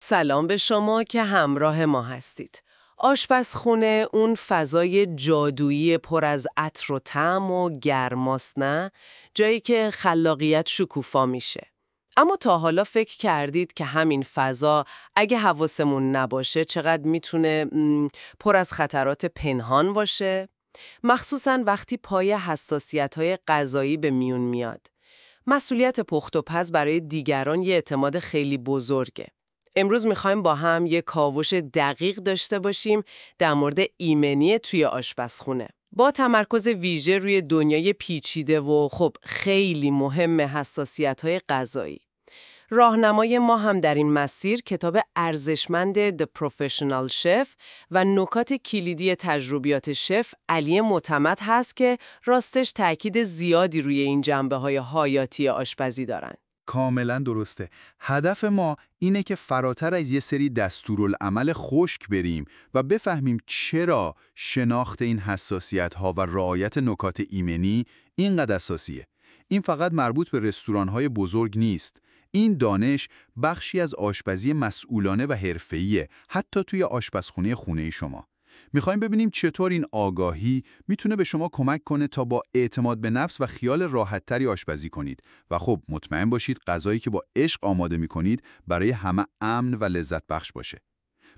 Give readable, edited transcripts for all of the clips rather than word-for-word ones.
سلام به شما که همراه ما هستید. آشپزخونه اون فضای جادویی پر از عطر و طعم و گرماست، نه؟ جایی که خلاقیت شکوفا میشه. اما تا حالا فکر کردید که همین فضا اگه حواسمون نباشه چقدر میتونه پر از خطرات پنهان باشه؟ مخصوصاً وقتی پای حساسیت‌های غذایی به میون میاد. مسئولیت پخت و پز برای دیگران یه اعتماد خیلی بزرگه. امروز میخوایم با هم یه کاوش دقیق داشته باشیم در مورد ایمنی توی آشپزخونه. با تمرکز ویژه روی دنیای پیچیده و خب خیلی مهم حساسیت‌های غذایی. راهنمای ما هم در این مسیر کتاب ارزشمند The Professional Chef و نکات کلیدی تجربیات شف علی معتمد هست که راستش تاکید زیادی روی این جنبه‌های حیاتی آشپزی دارن. کاملا درسته. هدف ما اینه که فراتر از یه سری دستورالعمل خشک بریم و بفهمیم چرا شناخت این حساسیت‌ها و رعایت نکات ایمنی اینقدر اساسیه. این فقط مربوط به رستوران‌های بزرگ نیست. این دانش بخشی از آشپزی مسئولانه و حرفه‌ایه، حتی توی آشپزخونه خونه شما. میخوایم ببینیم چطور این آگاهی میتونه به شما کمک کنه تا با اعتماد به نفس و خیال راحت‌تری آشپزی کنید و خب مطمئن باشید غذایی که با عشق آماده میکنید برای همه امن و لذت بخش باشه.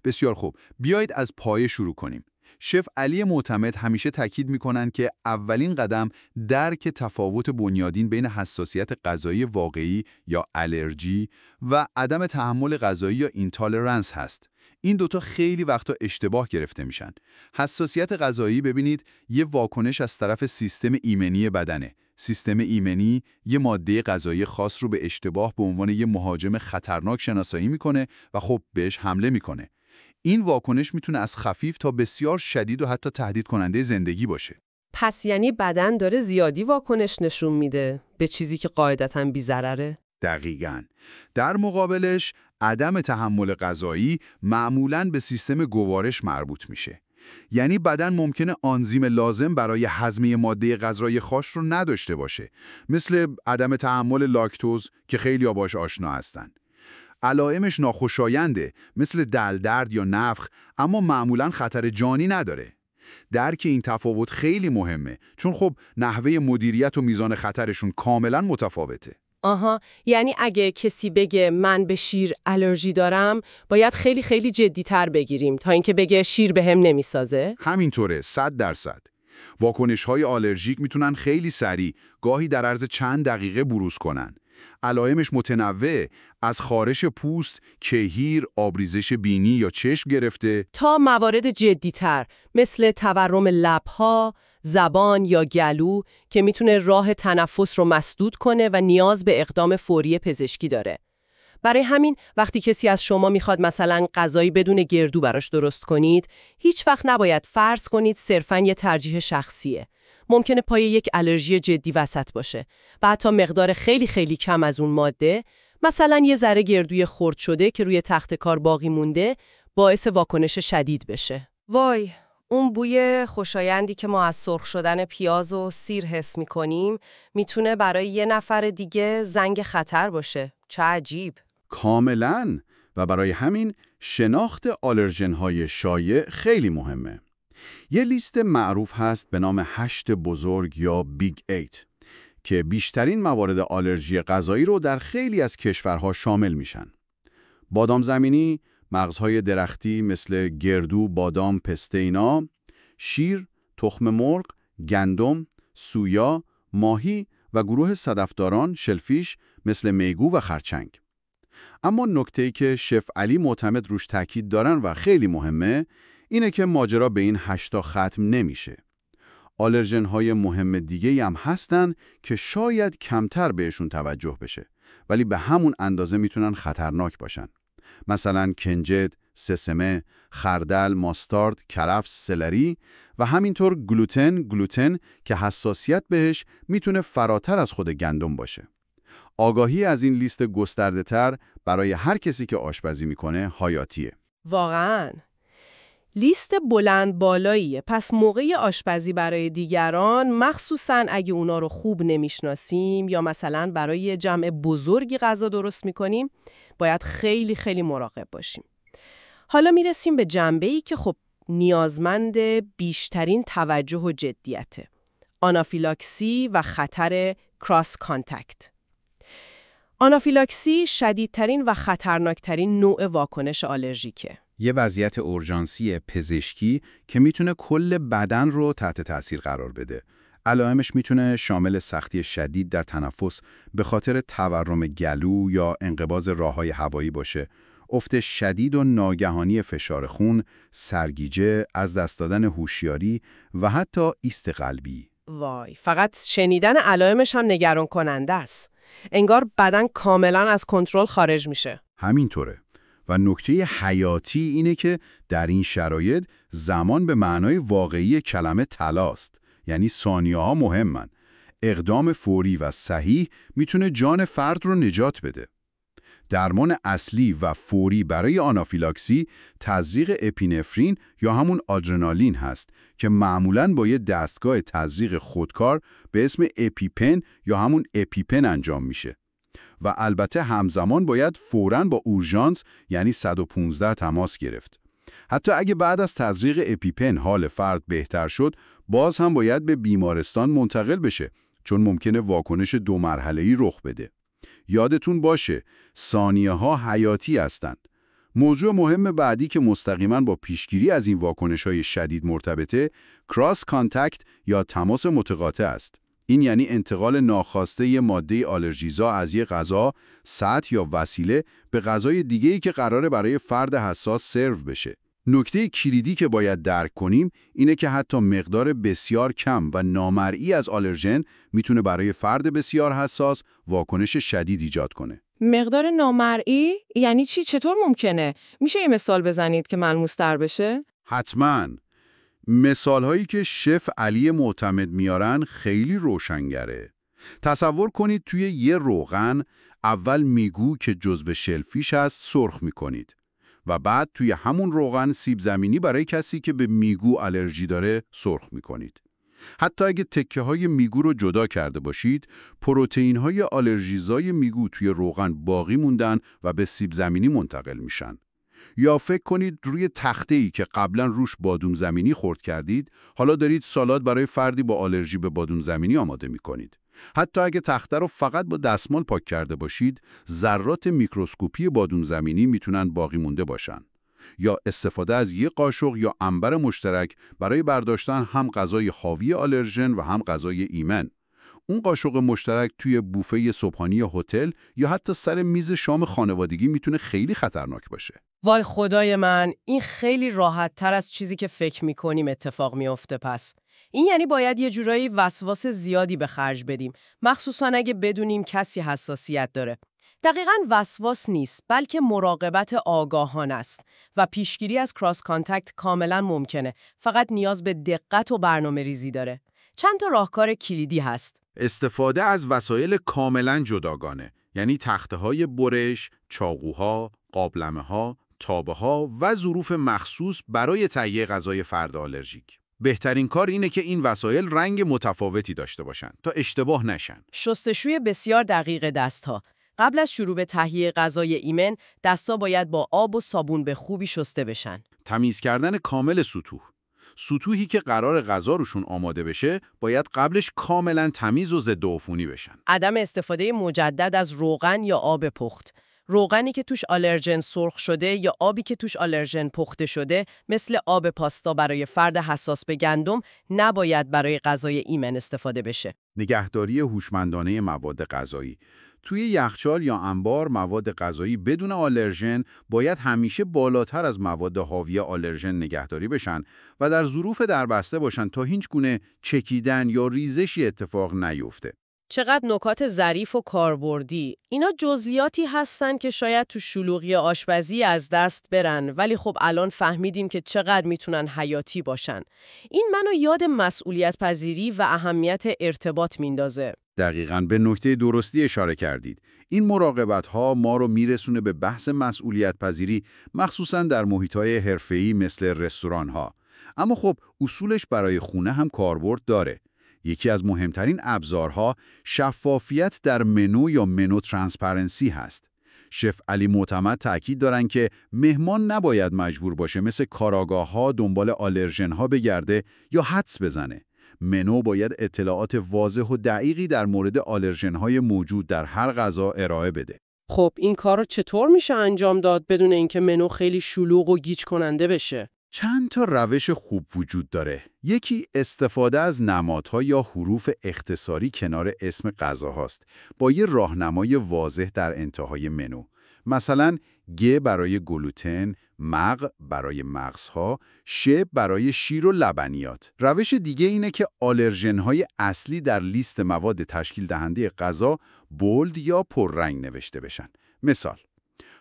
بسیار خوب، بیایید از پایه شروع کنیم. شف علی معتمد همیشه تاکید میکنن که اولین قدم درک تفاوت بنیادین بین حساسیت غذایی واقعی یا آلرژی و عدم تحمل غذایی یا اینتالرنس هست. این دوتا خیلی وقتا اشتباه گرفته میشن. حساسیت غذایی ببینید یه واکنش از طرف سیستم ایمنی بدنه. سیستم ایمنی یه ماده غذایی خاص رو به اشتباه به عنوان یه مهاجم خطرناک شناسایی میکنه و خب بهش حمله میکنه. این واکنش میتونه از خفیف تا بسیار شدید و حتی تهدید کننده زندگی باشه. پس یعنی بدن داره زیادی واکنش نشون میده به چیزی که قاعدتاً بی‌ضرره؟ دقیقاً. در مقابلش عدم تحمل غذایی معمولاً به سیستم گوارش مربوط میشه. یعنی بدن ممکنه آنزیم لازم برای هضم ماده غذایی خاص رو نداشته باشه، مثل عدم تحمل لاکتوز که خیلی‌ها باهاش آشنا هستن. علائمش ناخوشاینده، مثل دلدرد یا نفخ، اما معمولاً خطر جانی نداره. درک این تفاوت خیلی مهمه، چون خب نحوه مدیریت و میزان خطرشون کاملاً متفاوته. آها، یعنی اگه کسی بگه من به شیر آلرژی دارم، باید خیلی خیلی جدی‌تر بگیریم تا اینکه بگه شیر بهم نمیسازه؟ همینطوره، 100%. واکنش‌های آلرژیک میتونن خیلی سریع، گاهی در عرض چند دقیقه بروز کنن. علائمش متنوع، از خارش پوست، کهیر، آبریزش بینی یا چشم گرفته تا موارد جدی‌تر مثل تورم لب‌ها، زبان یا گلو که میتونه راه تنفس رو مسدود کنه و نیاز به اقدام فوری پزشکی داره. برای همین وقتی کسی از شما میخواد مثلا غذایی بدون گردو براش درست کنید، هیچ وقت نباید فرض کنید صرفاً یه ترجیح شخصیه. ممکنه پای یک آلرژی جدی وسط باشه و حتی مقدار خیلی خیلی کم از اون ماده، مثلا یه ذره گردوی خرد شده که روی تخت کار باقی مونده، باعث واکنش شدید بشه. وای، اون بوی خوشایندی که ما از سرخ شدن پیاز و سیر حس می‌کنیم میتونه برای یه نفر دیگه زنگ خطر باشه. چه عجیب. کاملاً. و برای همین شناخت آلرژن‌های شایع خیلی مهمه. یه لیست معروف هست به نام 8 بزرگ یا بیگ 8 که بیشترین موارد آلرژی غذایی رو در خیلی از کشورها شامل میشن. بادام زمینی، مغزهای درختی مثل گردو، بادام، پسته اینا، شیر، تخم مرغ، گندم، سویا، ماهی و گروه صدفداران، شلفیش مثل میگو و خرچنگ. اما نکته‌ای که شف علی معتمد روش تاکید دارن و خیلی مهمه، اینه که ماجرا به این 8 ختم نمیشه. آلرژن‌های مهم دیگه‌ای هم هستن که شاید کمتر بهشون توجه بشه، ولی به همون اندازه میتونن خطرناک باشن. مثلا کنجد، سسمه، خردل، ماستارد، کرفس، سلری و همینطور گلوتن که حساسیت بهش میتونه فراتر از خود گندم باشه. آگاهی از این لیست گسترده‌تر برای هر کسی که آشپزی میکنه حیاتیه. واقعاً. لیست بلند بالاییه. پس موقع آشپزی برای دیگران، مخصوصاً اگه اونا رو خوب نمیشناسیم یا مثلا برای جمع بزرگی غذا درست میکنیم، باید خیلی خیلی مراقب باشیم. حالا میرسیم به جنبه‌ای که خب نیازمند بیشترین توجه و جدیته. آنافیلاکسی و خطر کراس کانتکت. آنافیلاکسی شدیدترین و خطرناکترین نوع واکنش آلرژیکه. یه وضعیت اورژانسی پزشکی که میتونه کل بدن رو تحت تأثیر قرار بده. علائمش میتونه شامل سختی شدید در تنفس به خاطر تورم گلو یا انقباض راه‌های هوایی باشه، افت شدید و ناگهانی فشار خون، سرگیجه، از دست دادن هوشیاری و حتی ایست قلبی. وای، فقط شنیدن علائمش هم نگران کننده است. انگار بدن کاملا از کنترل خارج میشه. همینطوره. و نکته حیاتی اینه که در این شرایط زمان به معنای واقعی کلمه طلاست. یعنی ثانیه‌ها مهمن. اقدام فوری و صحیح میتونه جان فرد رو نجات بده. درمان اصلی و فوری برای آنافیلاکسی تزریق اپینفرین یا همون آدرنالین هست که معمولاً با یه دستگاه تزریق خودکار به اسم اپیپن یا همون اپیپن انجام میشه. و البته همزمان باید فوراً با اورژانس یعنی 115 تماس گرفت. حتی اگه بعد از تزریق اپیپن حال فرد بهتر شد، باز هم باید به بیمارستان منتقل بشه چون ممکنه واکنش 2 مرحله‌ای رخ بده. یادتون باشه، ثانیه‌ها حیاتی هستند. موضوع مهم بعدی که مستقیما با پیشگیری از این واکنش‌های شدید مرتبطه، کراس کانتکت یا تماس متقاطع است. این یعنی انتقال ناخواسته ی ماده آلرژیزا از یک غذا، سطح یا وسیله به غذای دیگه‌ای که قراره برای فرد حساس سرو بشه. نکته کلیدی که باید درک کنیم اینه که حتی مقدار بسیار کم و نامرئی از آلرژن میتونه برای فرد بسیار حساس واکنش شدید ایجاد کنه. مقدار نامرئی یعنی چی؟ چطور ممکنه؟ میشه یه مثال بزنید که ملموس‌تر بشه؟ حتماً. مثالهایی که شف علی معتمد میارن خیلی روشنگره. تصور کنید توی یه روغن اول میگو که جزو شلفیش هست سرخ میکنید و بعد توی همون روغن سیب زمینی برای کسی که به میگو آلرژی داره سرخ میکنید. حتی اگه تکه های میگو رو جدا کرده باشید، پروتئین های آلرژیزای میگو توی روغن باقی موندن و به سیب زمینی منتقل میشن. یا فکر کنید روی تخته‌ای که قبلا روش بادوم زمینی خورد کردید، حالا دارید سالاد برای فردی با آلرژی به بادوم زمینی آماده می‌کنید. حتی اگه تخته رو فقط با دستمال پاک کرده باشید، ذرات میکروسکوپی بادوم زمینی میتونن باقی مونده باشن. یا استفاده از یک قاشق یا عنبر مشترک برای برداشتن هم غذای حاوی آلرژن و هم غذای ایمن. اون قاشق مشترک توی بوفه صبحانه هتل یا حتی سر میز شام خانوادگی میتونه خیلی خطرناک باشه. وای خدای من، این خیلی راحت تر از چیزی که فکر میکنیم اتفاق میفته. پس این یعنی باید یه جورایی وسواس زیادی به خرج بدیم، مخصوصا اگه بدونیم کسی حساسیت داره. دقیقاً وسواس نیست، بلکه مراقبت آگاهانه است و پیشگیری از کراس کانتکت کاملا ممکنه. فقط نیاز به دقت و برنامه‌ریزی داره. چند تا راهکار کلیدی هست. استفاده از وسایل کاملا جداگانه، یعنی تخته‌های برش، چاقوها، قابلمه‌ها، تابه‌ها و ظروف مخصوص برای تهیه غذای فرد آلرژیک. بهترین کار اینه که این وسایل رنگ متفاوتی داشته باشن تا اشتباه نشن. شستشوی بسیار دقیق دستها. قبل از شروع به تهیه غذای ایمن، دست‌ها باید با آب و صابون به خوبی شسته بشن. تمیز کردن کامل سطوح. سطوحی که قرار غذا روشون آماده بشه، باید قبلش کاملا تمیز و ضد عفونی بشن. عدم استفاده مجدد از روغن یا آب پخت. روغنی که توش آلرژن سرخ شده یا آبی که توش آلرژن پخته شده، مثل آب پاستا برای فرد حساس به گندم، نباید برای غذای ایمن استفاده بشه. نگهداری هوشمندانه مواد غذایی. توی یخچال یا انبار مواد غذایی بدون آلرژن باید همیشه بالاتر از مواد حاوی آلرژن نگهداری بشن و در ظروف دربسته باشن تا هیچ گونه چکیدن یا ریزشی اتفاق نیفته. چقدر نکات ظریف و کاربردی. اینا جزئیاتی هستن که شاید تو شلوغی آشپزی از دست برن، ولی خب الان فهمیدیم که چقدر میتونن حیاتی باشن. این منو یاد مسئولیت پذیری و اهمیت ارتباط میندازه. دقیقاً به نکته درستی اشاره کردید. این مراقبت‌ها ما رو میرسونه به بحث مسئولیت پذیری، مخصوصاً در محیط‌های حرفه‌ای مثل رستوران‌ها. اما خب اصولش برای خونه هم کاربرد داره. یکی از مهمترین ابزارها شفافیت در منو یا منو ترانسپرنسی هست. شف علی معتمد تاکید دارن که مهمان نباید مجبور باشه مثل کاراگاه‌ها دنبال آلرژن‌ها بگرده یا حدس بزنه. منو باید اطلاعات واضح و دقیقی در مورد آلرژن‌های موجود در هر غذا ارائه بده. خب این کار رو چطور میشه انجام داد بدون اینکه منو خیلی شلوغ و گیج کننده بشه؟ چند تا روش خوب وجود داره. یکی استفاده از نمادها یا حروف اختصاری کنار اسم غذاهاست با یه راهنمای واضح در انتهای منو. مثلا گ برای گلوتن، مغ برای مغزها، ش برای شیر و لبنیات. روش دیگه اینه که آلرژن‌های اصلی در لیست مواد تشکیل دهنده غذا بولد یا پررنگ نوشته بشن. مثال: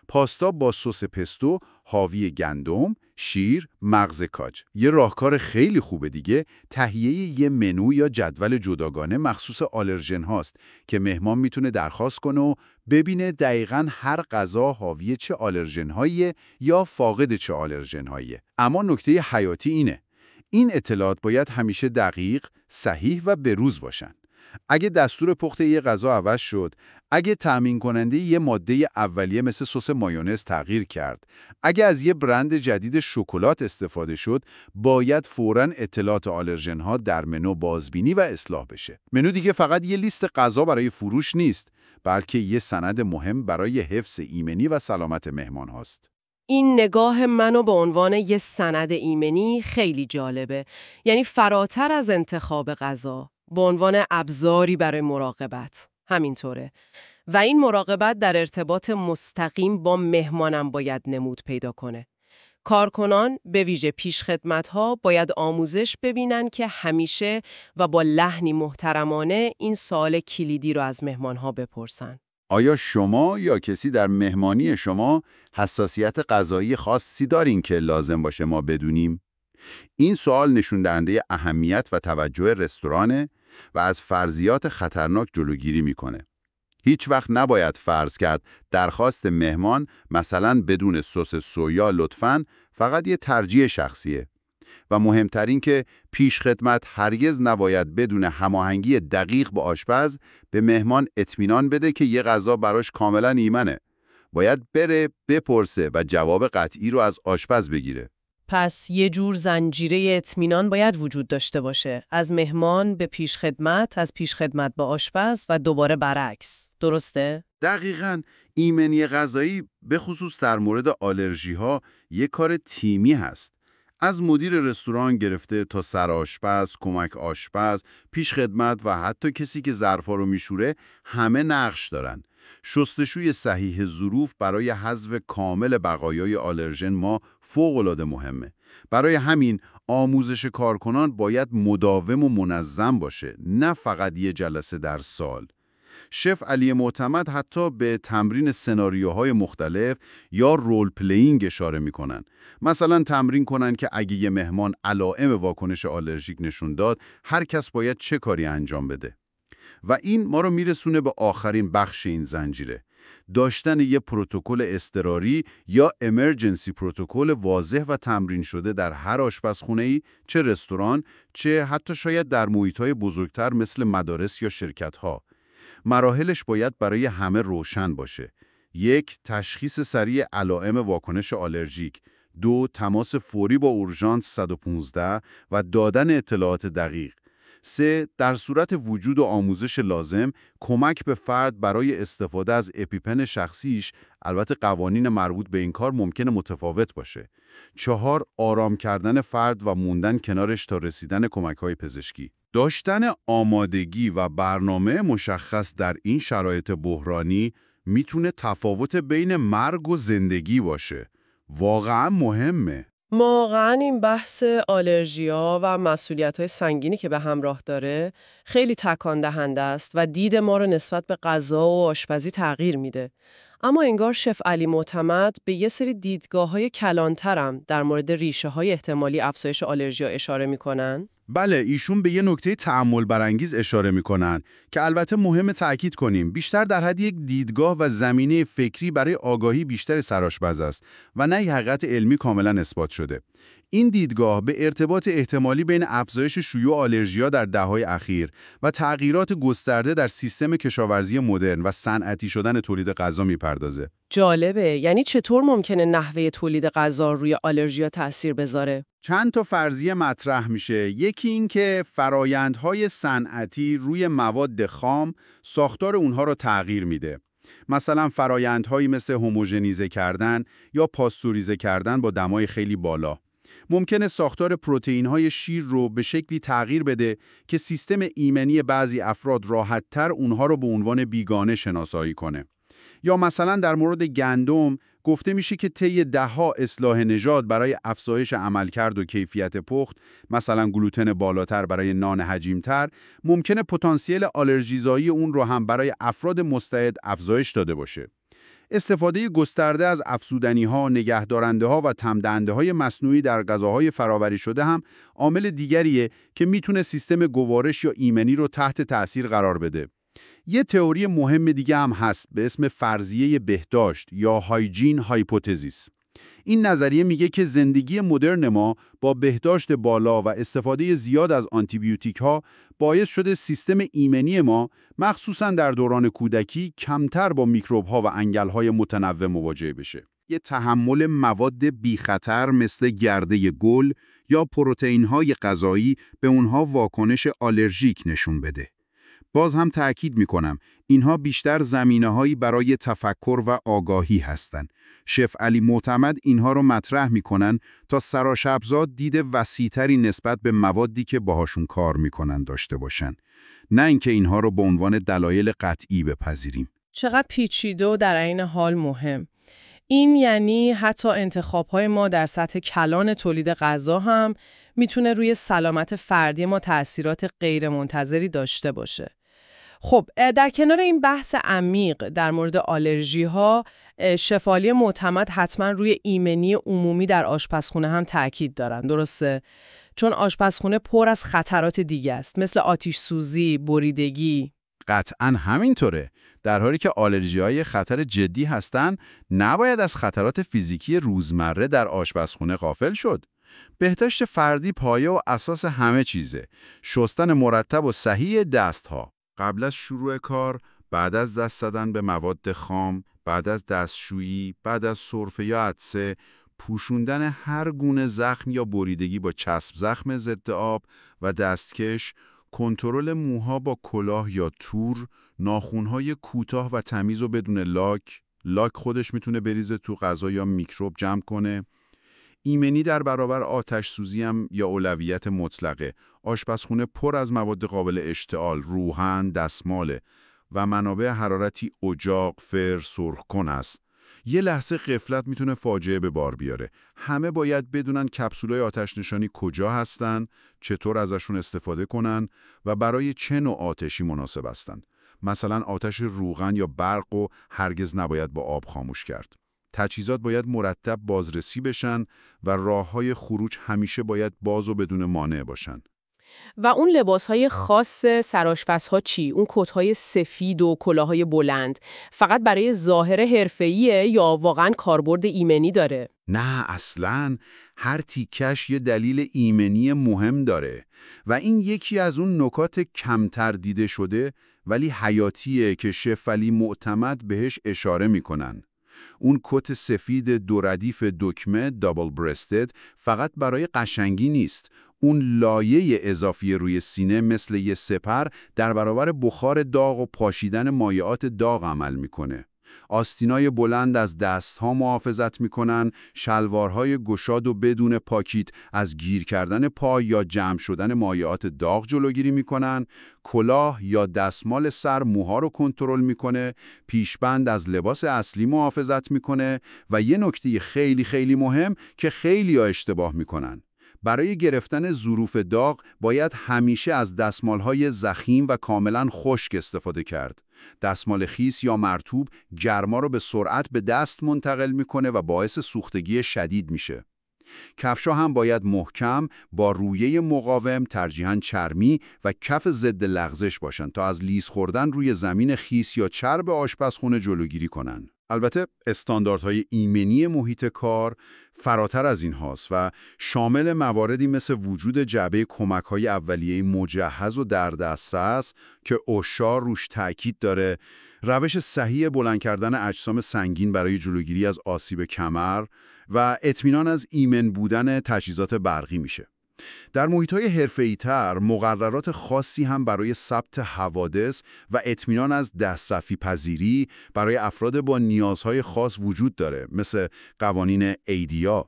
پاستا با سس پستو حاوی گندم، شیر، مغز کاج. یه راهکار خیلی خوبه دیگه تهیه یه منو یا جدول جداگانه مخصوص آلرژن هاست که مهمان میتونه درخواست کنه و ببینه دقیقاً هر غذا حاوی چه آلرژن هاییه یا فاقد چه آلرژن هاییه. اما نکته حیاتی اینه: این اطلاعات باید همیشه دقیق، صحیح و بروز باشن. اگه دستور پخت یه غذا عوض شد، اگه تأمین کننده یه ماده اولیه مثل سس مایونز تغییر کرد، اگه از یه برند جدید شکلات استفاده شد، باید فوراً اطلاعات آلرژن‌ها در منو بازبینی و اصلاح بشه. منو دیگه فقط یه لیست غذا برای فروش نیست، بلکه یه سند مهم برای حفظ ایمنی و سلامت مهمان هاست. این نگاه منو به عنوان یه سند ایمنی خیلی جالبه. یعنی فراتر از انتخاب غذا، به عنوان ابزاری برای مراقبت. همینطوره. و این مراقبت در ارتباط مستقیم با مهمانم باید نمود پیدا کنه. کارکنان به ویژه پیشخدمت‌ها باید آموزش ببینن که همیشه و با لحنی محترمانه این سوال کلیدی رو از مهمان‌ها بپرسن. آیا شما یا کسی در مهمانی شما حساسیت غذایی خاصی دارین که لازم باشه ما بدونیم؟ این سوال نشون دهنده اهمیت و توجه رستورانه و از فرضیات خطرناک جلوگیری میکنه. هیچ وقت نباید فرض کرد درخواست مهمان مثلا بدون سس سویا لطفاً فقط یه ترجیح شخصیه. و مهمترین که پیشخدمت هرگز نباید بدون هماهنگی دقیق با آشپز به مهمان اطمینان بده که یه غذا براش کاملا ایمنه. باید بره بپرسه و جواب قطعی رو از آشپز بگیره. پس یه جور زنجیره اطمینان باید وجود داشته باشه. از مهمان به پیشخدمت، از پیشخدمت به آشپز و دوباره برعکس. درسته؟ دقیقاً. ایمنی غذایی به خصوص در مورد آلرژی ها یک کار تیمی هست. از مدیر رستوران گرفته تا سرآشپز، کمک آشپز، پیشخدمت و حتی کسی که ظرفا رو میشوره همه نقش دارن. شستشوی صحیح ظروف برای حذف کامل بقایای آلرژن ما فوق‌العاده مهمه. برای همین آموزش کارکنان باید مداوم و منظم باشه، نه فقط یه جلسه در سال. شف علی معتمد حتی به تمرین سناریوهای مختلف یا رول پلیینگ اشاره میکنن. مثلا تمرین کنن که اگه یه مهمان علائم واکنش آلرژیک نشون داد، هر کس باید چه کاری انجام بده. و این ما رو میرسونه به آخرین بخش این زنجیره. داشتن یه پروتکل اضطراری یا امرجنسی پروتکل واضح و تمرین شده در هر آشپزخونه‌ای، چه رستوران، چه حتی شاید در محیط‌های بزرگتر مثل مدارس یا شرکت‌ها. مراحلش باید برای همه روشن باشه. 1. تشخیص سریع علائم واکنش آلرژیک. 2. تماس فوری با اورژانس 115 و دادن اطلاعات دقیق. 3. در صورت وجود و آموزش لازم، کمک به فرد برای استفاده از اپیپن شخصیش، البته قوانین مربوط به این کار ممکنه متفاوت باشه. 4. آرام کردن فرد و موندن کنارش تا رسیدن کمک‌های پزشکی. داشتن آمادگی و برنامه مشخص در این شرایط بحرانی میتونه تفاوت بین مرگ و زندگی باشه. واقعا مهمه. واقعاً این بحث آلرژی‌ها و مسئولیت‌های سنگینی که به همراه داره خیلی تکان دهنده است و دید ما رو نسبت به غذا و آشپزی تغییر میده. اما انگار شف علی معتمد به یه سری دیدگاه‌های کلانترم در مورد ریشه‌های احتمالی افزایش آلرژی‌ها اشاره میکنن. بله، ایشون به یه نکته تأمل برانگیز اشاره میکنن که البته مهم تأکید کنیم بیشتر در حد یک دیدگاه و زمینه فکری برای آگاهی بیشتر سرآشپز است و نه یک حقیقت علمی کاملا اثبات شده. این دیدگاه به ارتباط احتمالی بین افزایش شیوع آلرژی‌ها در دهه‌های اخیر و تغییرات گسترده در سیستم کشاورزی مدرن و صنعتی شدن تولید غذا میپردازه. جالبه. یعنی چطور ممکنه نحوه تولید غذا روی آلرژیا تأثیر بذاره؟ چند تا فرضیه مطرح میشه. یکی این که فرایندهای صنعتی روی مواد خام ساختار اونها رو تغییر میده. مثلا فرایندهایی مثل هوموژنیزه کردن یا پاستوریزه کردن با دمای خیلی بالا. ممکنه ساختار پروتئین‌های شیر رو به شکلی تغییر بده که سیستم ایمنی بعضی افراد راحت‌تر اونها رو به عنوان بیگانه شناسایی کنه. یا مثلا در مورد گندم گفته میشه که طی ده‌ها اصلاح نژاد برای افزایش عملکرد و کیفیت پخت، مثلا گلوتن بالاتر برای نان حجیم‌تر، ممکنه پتانسیل آلرژیزایی اون رو هم برای افراد مستعد افزایش داده باشه. استفاده گسترده از افزودنی‌ها، نگهدارنده‌ها و تم‌دهنده‌های مصنوعی در غذاهای فرآوری شده هم عامل دیگریه که میتونه سیستم گوارش یا ایمنی رو تحت تأثیر قرار بده. یه تئوری مهم دیگه هم هست به اسم فرضیه بهداشت یا هایجین هایپوتزیس. این نظریه میگه که زندگی مدرن ما با بهداشت بالا و استفاده زیاد از آنتیبیوتیک‌ها باعث شده سیستم ایمنی ما مخصوصاً در دوران کودکی کمتر با میکروب‌ها و انگل‌های متنوع مواجه بشه. یه تحمل مواد بی خطر مثل گرده گل یا پروتئین‌های غذایی به اونها واکنش آلرژیک نشون بده. باز هم تأکید میکنم اینها بیشتر زمینه‌هایی برای تفکر و آگاهی هستند. شف علی معتمد اینها رو مطرح میکنن تا سراشبزاد دید وسیع‌تری نسبت به موادی که باهاشون کار میکنن داشته باشن، نه اینکه اینها رو به عنوان دلایل قطعی بپذیریم. چقدر پیچیده و در عین حال مهم. این یعنی حتی انتخاب‌های ما در سطح کلان تولید غذا هم میتونه روی سلامت فردی ما تأثیرات غیرمنتظری داشته باشه. خب در کنار این بحث عمیق در مورد آلرژی ها، شف علی معتمد حتما روی ایمنی عمومی در آشپزخونه هم تاکید دارن، درسته؟ چون آشپزخونه پر از خطرات دیگه است، مثل آتش سوزی، بریدگی. قطعاً همینطوره. در حالی که آلرژی‌های خطر جدی هستن، نباید از خطرات فیزیکی روزمره در آشپزخونه غافل شد. بهداشت فردی پایه و اساس همه چیزه. شستن مرتب و صحیح دست‌ها قبل از شروع کار، بعد از دست زدن به مواد خام، بعد از دستشویی، بعد از سرفه یا عطسه، پوشوندن هر گونه زخم یا بریدگی با چسب زخم ضد آب و دستکش، کنترل موها با کلاه یا تور، ناخن‌های کوتاه و تمیز و بدون لاک خودش میتونه بریزه تو غذا یا میکروب جمع کنه. ایمنی در برابر آتش سوزی هم یا اولویت مطلقه. آشپزخونه پر از مواد قابل اشتعال، روغن، دستماله و منابع حرارتی اجاق، فر، سرخکن است. یه لحظه غفلت میتونه فاجعه به بار بیاره. همه باید بدونن کپسولای آتش نشانی کجا هستن، چطور ازشون استفاده کنن و برای چه نوع آتشی مناسب هستن. مثلا آتش روغن یا برق رو هرگز نباید با آب خاموش کرد. تجهیزات باید مرتب بازرسی بشن و راه‌های خروج همیشه باید باز و بدون مانع باشن. و اون لباس‌های خاص سرآشپزها چی؟ اون کت‌های سفید و کلاه‌های بلند فقط برای ظاهر حرفه‌ایه یا واقعاً کاربرد ایمنی داره؟ نه اصلاً، هر تیکش یه دلیل ایمنی مهم داره و این یکی از اون نکات کمتر دیده شده ولی حیاتیه که شف علی معتمد بهش اشاره میکنن. اون کت سفید دو ردیف دکمه دابل برستد فقط برای قشنگی نیست. اون لایه اضافی روی سینه مثل یه سپر در برابر بخار داغ و پاشیدن مایعات داغ عمل میکنه. آستینای بلند از دستها محافظت میکنن، شلوارهای گشاد و بدون پاکیت از گیر کردن پا یا جمع شدن مایعات داغ جلوگیری میکنن، کلاه یا دستمال سر موها رو کنترل میکنه، پیشبند از لباس اصلی محافظت میکنه و یه نکته خیلی خیلی مهم که خیلی‌ها اشتباه میکنن. برای گرفتن ظروف داغ باید همیشه از دستمالهای ضخیم و کاملا خشک استفاده کرد. دستمال خیس یا مرطوب گرما رو به سرعت به دست منتقل میکنه و باعث سوختگی شدید میشه. کفشا هم باید محکم با رویه مقاوم، ترجیحاً چرمی و کف ضد لغزش باشن تا از لیز خوردن روی زمین خیس یا چرب آشپزخونه جلوگیری کنن. البته استانداردهای ایمنی محیط کار فراتر از این هاست و شامل مواردی مثل وجود جعبه کمک‌های اولیه مجهز و در دسترس که اوشا روش تأکید داره، روش صحیح بلند کردن اجسام سنگین برای جلوگیری از آسیب کمر و اطمینان از ایمن بودن تجهیزات برقی میشه. در محیط‌های حرفه‌ای‌تر مقررات خاصی هم برای ثبت حوادث و اطمینان از دسترسی پذیری برای افراد با نیازهای خاص وجود داره، مثل قوانین ایدیا.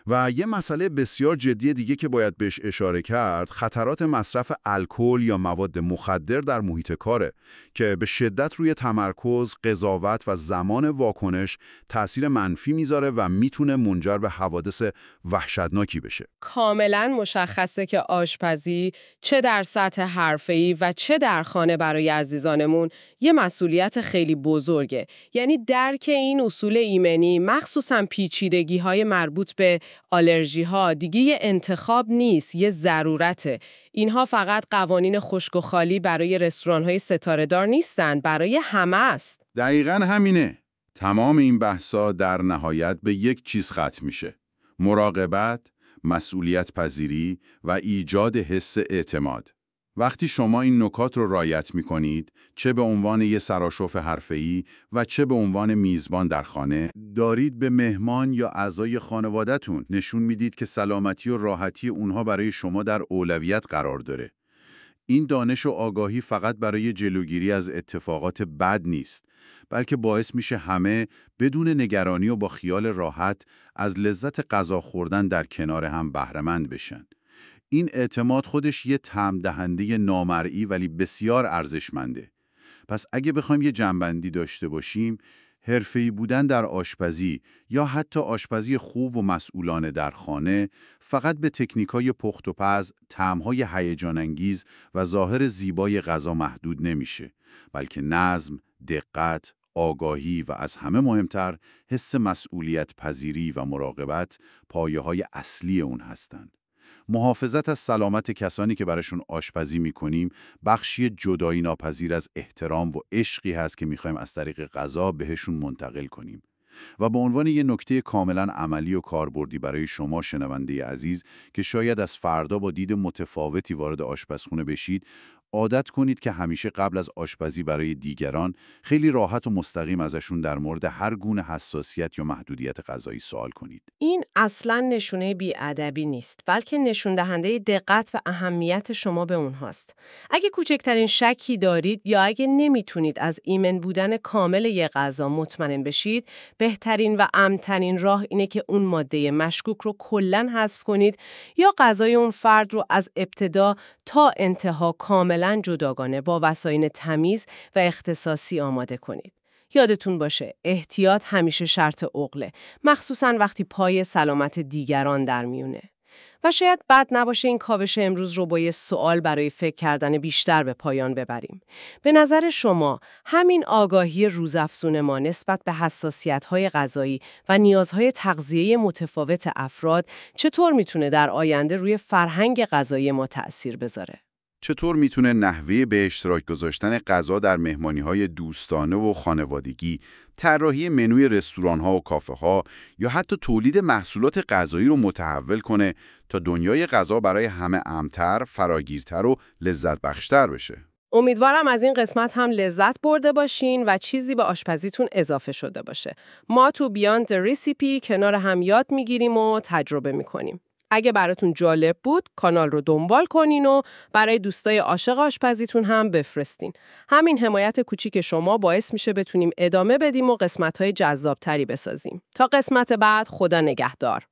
و یه مسئله بسیار جدی دیگه که باید بهش اشاره کرد، خطرات مصرف الکل یا مواد مخدر در محیط کاره که به شدت روی تمرکز، قضاوت و زمان واکنش تأثیر منفی میذاره و میتونه منجر به حوادث وحشتناکی بشه. کاملا مشخصه که آشپزی چه در سطح حرفه‌ای و چه در خانه برای عزیزانمون یه مسئولیت خیلی بزرگه. یعنی درک این اصول ایمنی، مخصوصاً پیچیدگی‌های مربوط به آلرژی‌ها، دیگه یه انتخاب نیست، یه ضرورته. اینها فقط قوانین خشک و خالی برای رستوران‌های ستاره‌دار نیستن، برای همه است. دقیقاً همینه. تمام این بحثا در نهایت به یک چیز ختم میشه: مراقبت، مسئولیت پذیری و ایجاد حس اعتماد. وقتی شما این نکات رو رعایت می‌کنید، چه به عنوان یه سراشف حرفه‌ای و چه به عنوان میزبان در خانه، دارید به مهمان یا اعضای خانواده‌تون نشون میدید که سلامتی و راحتی اونها برای شما در اولویت قرار داره. این دانش و آگاهی فقط برای جلوگیری از اتفاقات بد نیست، بلکه باعث میشه همه بدون نگرانی و با خیال راحت از لذت غذا خوردن در کنار هم بهره‌مند بشن. این اعتماد خودش یه طعم دهنده نامرئی ولی بسیار ارزشمنده. پس اگه بخوایم یه جنبندی داشته باشیم، حرفه‌ای بودن در آشپزی یا حتی آشپزی خوب و مسئولانه در خانه فقط به تکنیک‌های پخت و پز، طعم‌های هیجان‌انگیز و ظاهر زیبای غذا محدود نمیشه، بلکه نظم، دقت، آگاهی و از همه مهمتر حس مسئولیت پذیری و مراقبت پایه‌های اصلی اون هستند. محافظت از سلامت کسانی که براشون آشپزی می‌کنیم بخشی جدایی ناپذیر از احترام و عشقی هست که می‌خوایم از طریق غذا بهشون منتقل کنیم. و به عنوان یه نکته کاملا عملی و کاربردی برای شما شنونده عزیز که شاید از فردا با دید متفاوتی وارد آشپزخونه بشید، عادت کنید که همیشه قبل از آشپزی برای دیگران خیلی راحت و مستقیم ازشون در مورد هر گونه حساسیت یا محدودیت غذایی سوال کنید. این اصلاً نشونه بی‌ادبی نیست، بلکه نشون دهنده دقت و اهمیت شما به اونهاست. اگه کوچکترین شکی دارید یا اگه نمیتونید از ایمن بودن کامل یه غذا مطمئن بشید، بهترین و امن‌ترین راه اینه که اون ماده مشکوک رو کلاً حذف کنید یا غذای اون فرد رو از ابتدا تا انتها کاملاً جداگانه با وسایل تمیز و اختصاصی آماده کنید. یادتون باشه احتیاط همیشه شرط عقله، مخصوصاً وقتی پای سلامت دیگران در میونه. و شاید بد نباشه این کاوش امروز رو با یه سوال برای فکر کردن بیشتر به پایان ببریم. به نظر شما همین آگاهی روزافزون ما نسبت به حساسیت‌های غذایی و نیازهای تغذیه‌ای متفاوت افراد چطور میتونه در آینده روی فرهنگ غذایی ما تأثیر بذاره؟ چطور میتونه نحوه به اشتراک گذاشتن غذا در مهمانی‌های دوستانه و خانوادگی، طراحی منوی رستوران‌ها و کافه‌ها یا حتی تولید محصولات غذایی رو متحول کنه تا دنیای غذا برای همه امن‌تر، فراگیرتر و لذت بخشتر بشه؟ امیدوارم از این قسمت هم لذت برده باشین و چیزی به آشپزیتون اضافه شده باشه. ما تو بیاند ریسیپی کنار هم یاد میگیریم و تجربه میکنیم. اگه براتون جالب بود، کانال رو دنبال کنین و برای دوستای عاشق آشپزیتون هم بفرستین. همین حمایت کوچیک شما باعث میشه بتونیم ادامه بدیم و قسمت‌های جذابتری بسازیم. تا قسمت بعد، خدا نگهدار.